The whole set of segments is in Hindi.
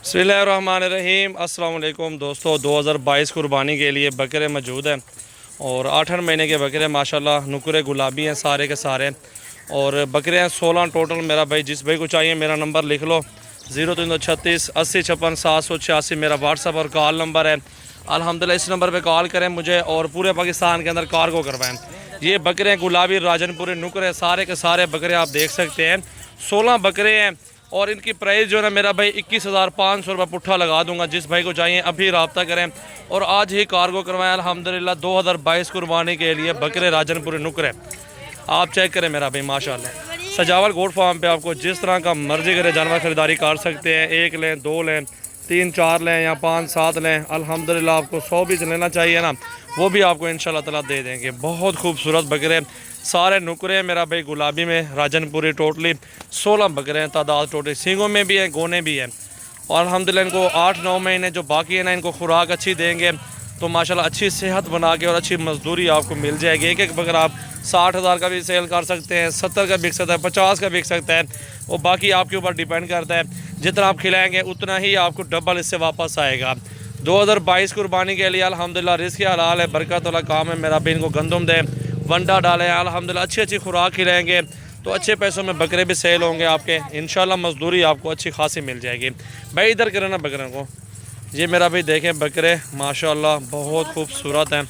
बिस्मिल्लाहिर्रहमानिर्रहीम। अस्सलाम वालेकुम दोस्तों, 2022 कुर्बानी के लिए बकरे मौजूद हैं और 8 महीने के बकरे माशाल्लाह नुकरे गुलाबी हैं सारे के सारे। और बकरे हैं 16 टोटल। मेरा भाई जिस भाई को चाहिए मेरा नंबर लिख लो 0303680564786 मेरा व्हाट्सअप और कॉल नंबर है। अल्हम्दुलिल्लाह इस नंबर पे कॉल करें मुझे और पूरे पाकिस्तान के अंदर कार्गो करवाएं। ये बकरे गुलाबी राजनपुरी नुकरे सारे के सारे बकरे आप देख सकते हैं। 16 बकरे हैं और इनकी प्राइस जो है ना मेरा भाई 21,500 रुपये पुट्ठा लगा दूंगा। जिस भाई को चाहिए अभी रब्ता करें और आज ही कार्गो करवाएं। अल्हम्दुलिल्लाह 2022 कुर्बानी के लिए बकरे राजनपुरी नुकरे आप चेक करें मेरा भाई माशाल्लाह। सजावल गोट फार्म पे आपको जिस तरह का मर्जी करे जानवर ख़रीदारी कर सकते हैं। 1 लें, 2 लें, 3, 4 लें या 5, 7 लें। अल्हम्दुलिल्लाह आपको 100 भी लेना चाहिए ना वो भी आपको इंशाल्लाह ताला दे देंगे। बहुत खूबसूरत बकरे सारे नुकरे हैं मेरा भाई गुलाबी में राजनपुरी। टोटली 16 बकरे हैं तादाद टोटली। सींगों में भी हैं, गोने भी हैं। और अल्हम्दुलिल्लाह इनको 8-9 महीने जो बाकी है ना इनको खुराक अच्छी देंगे तो माशाल्लाह अच्छी सेहत बना के और अच्छी मजदूरी आपको मिल जाएगी। एक बकरा आप 60,000 का भी सेल कर सकते हैं, 70 का बिक सकता है, 50 का बिक सकता है। वो बाकी आपके ऊपर डिपेंड करता है। जितना आप खिलाएंगे उतना ही आपको डबल इससे वापस आएगा। 2022 कुर्बानी के लिए अल्हम्दुलिल्लाह रिज़्क़ हलाल है, बरकत वाला काम है मेरा भाई। इनको गंदम दें, वंडा डालें, अल्हम्दुलिल्लाह अच्छी खुराक खिलाएंगे तो अच्छे पैसों में बकरे भी सेल होंगे आपके इंशाल्लाह। मजदूरी आपको अच्छी खासी मिल जाएगी। भाई इधर करें ना बकरे को। ये मेरा भाई देखें बकरे माशाल्लाह बहुत खूबसूरत हैं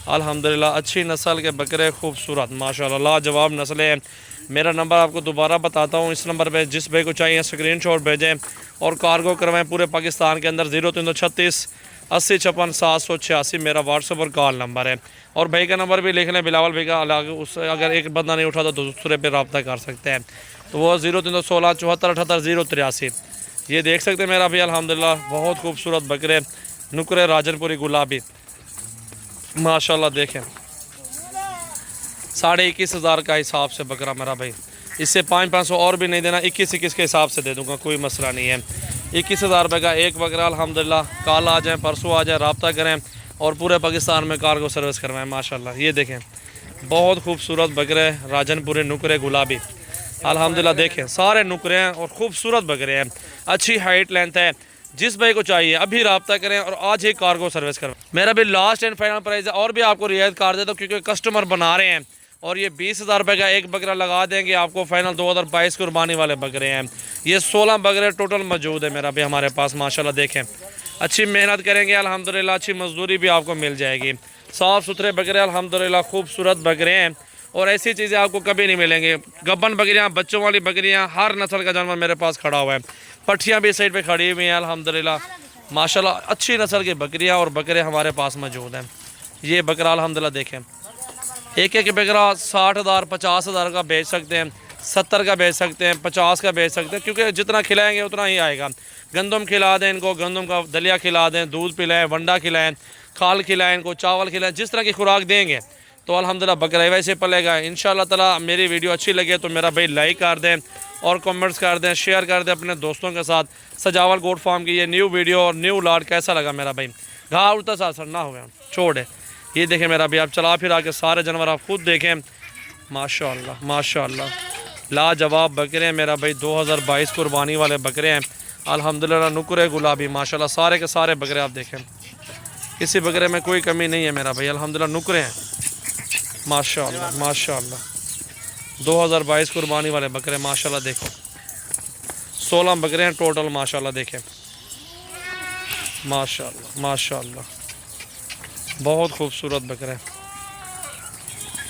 अल्हम्दुलिल्लाह। अच्छी नस्ल के बकरे खूबसूरत माशाल्लाह लाजवाब नस्लें हैं। मेरा नंबर आपको दोबारा बताता हूँ। इस नंबर पे जिस भाई को चाहिए स्क्रीनशॉट भेजें और कार्गो करवाएं पूरे पाकिस्तान के अंदर। 0303680564786 मेरा व्हाट्सअप और कॉल नंबर है। और भाई का नंबर भी लिख लें बिलावल भाई का, उससे अगर एक बंदा नहीं उठा तो दूसरे पे रब्ता कर सकते हैं। तो वो 0301674788083। ये देख सकते हैं मेरा भाई अल्हम्दुलिल्लाह बहुत खूबसूरत बकरे नुकरे राजनपुरी गुलाबी माशाल्लाह। देखें 21,500 का हिसाब से बकरा मेरा भाई। इससे 500 और भी नहीं देना, 21 के हिसाब से दे दूंगा, कोई मसला नहीं है। 21,000 रुपये का एक बकरा अल्हम्दुलिल्लाह। कल आ जाएँ, परसों आ जाएँ, रब्ता करें और पूरे पाकिस्तान में कार्गो सर्विस करवाएं माशाल्लाह। ये देखें बहुत खूबसूरत बकरे राजनपुरी नुकरे गुलाबी अल्हम्दुलिल्लाह। देखें सारे नुकरे हैं और ख़ूबसूरत बकरे हैं, अच्छी हाइट लेंथ है। जिस भाई को चाहिए अभी रब्ता करें और आज ही कार्गो सर्विस करें। मेरा भी लास्ट एंड फाइनल प्राइस है और भी आपको रियायत कर देता हूँ क्योंकि कस्टमर बना रहे हैं। और ये 20,000 रुपये का एक बकरा लगा देंगे आपको फाइनल। 2022 कुर्बानी वाले बकरे हैं ये। 16 बकरे टोटल मौजूद है मेरा भी हमारे पास माशाल्लाह। देखें अच्छी मेहनत करेंगे अल्हम्दुलिल्लाह, अच्छी मजदूरी भी आपको मिल जाएगी। साफ़ सुथरे बकरे अल्हम्दुलिल्लाह, खूबसूरत बकरे हैं और ऐसी चीज़ें आपको कभी नहीं मिलेंगी। गब्बन बकरियाँ, बच्चों वाली बकरियाँ, हर नस्ल का जानवर मेरे पास खड़ा हुआ है। पट्ठियाँ भी साइड पे खड़ी हुई हैं अल्हम्दुलिल्लाह माशाल्लाह। अच्छी नस्ल की बकरियाँ और बकरे हमारे पास मौजूद हैं। ये बकरा अल्हम्दुलिल्लाह देखें एक बकरा 60,000 50,000 का बेच सकते हैं, 70 का बेच सकते हैं, 50 का बेच सकते हैं क्योंकि जितना खिलाएंगे उतना ही आएगा। गंदम खिला दें इनको, गंदम का दलिया खिला दें, दूध पिलाएं, वंडा खिलाएं, खाल खिलाएं इनको, चावल खिलाएं, जिस तरह की खुराक देंगे तो अल्हम्दुलिल्लाह बकरा वैसे पलेगा इंशाल्लाह ताला। मेरी वीडियो अच्छी लगे तो मेरा भाई लाइक कर दें और कमेंट्स कर दें, शेयर कर दें अपने दोस्तों के साथ। सजावल गोट फार्म की ये न्यू वीडियो और न्यू लाट कैसा लगा मेरा भाई। घा उड़ता सा असर ना हो गया छोड़ है। ये देखें मेरा भाई आप चला फिर आके सारे जानवर आप खुद देखें माशाल्लाह माशाल्लाह लाजवाब बकरे हैं मेरा भाई। 2022 कुर्बानी वाले बकरे हैं अल्हम्दुलिल्लाह नुकरे गुलाबी माशाल्लाह। सारे के सारे बकरे आप देखें, किसी बकरे में कोई कमी नहीं है मेरा भाई अल्हम्दुलिल्लाह। नुकरे हैं माशाल्लाह माशाल्लाह। 2022 कुर्बानी वाले बकरे माशाल्लाह। देखो 16 बकरे हैं टोटल माशाल्लाह। देखें माशाल्लाह माशाल्लाह बहुत खूबसूरत बकरे।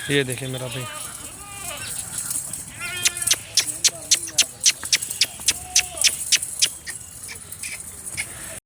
ये देखें मेरा भाई।